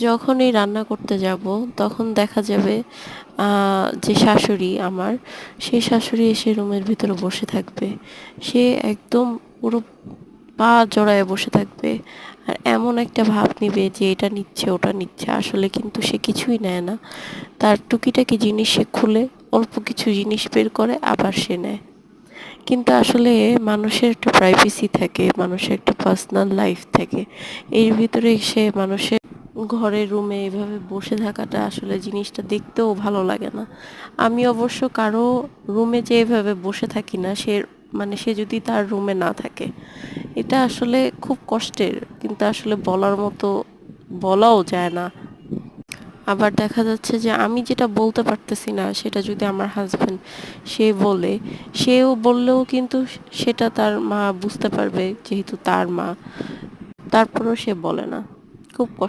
যখনই রান্না করতে যাব তখন দেখা যাবে যে শাশুড়ি আমার, সেই শাশুড়ি এসে রুমের ভিতরে বসে থাকবে। সে একদম পুরো পা জড়ায় বসে থাকবে আর এমন একটা ভাব নিবে যে এটা নিচ্ছে ওটা নিচ্ছে, আসলে কিন্তু সে কিছুই নেয় না। তার টুকিটাকি জিনিস সে খুলে অল্প কিছু জিনিস বের করে আবার সে নেয়। কিন্তু আসলে মানুষের একটা প্রাইভেসি থাকে, মানুষের একটা পার্সোনাল লাইফ থাকে। এর ভিতরে সে মানুষের ঘরের রুমে এভাবে বসে থাকাটা আসলে জিনিসটা দেখতেও ভালো লাগে না। আমি অবশ্য কারো রুমে যে এভাবে বসে থাকি না, সে যদি তার রুমে না থাকে, এটা আসলে খুব কষ্টের, কিন্তু আসলে বলার মতো বলাও যায় না। আবার দেখা যাচ্ছে যে আমি যেটা বলতে পারতেছি না সেটা যদি আমার হাজবেন্ড সে বলে, সেও বললেও কিন্তু সেটা তার মা বুঝতে পারবে যেহেতু তার মা, তারপরেও সে বলে না। খুব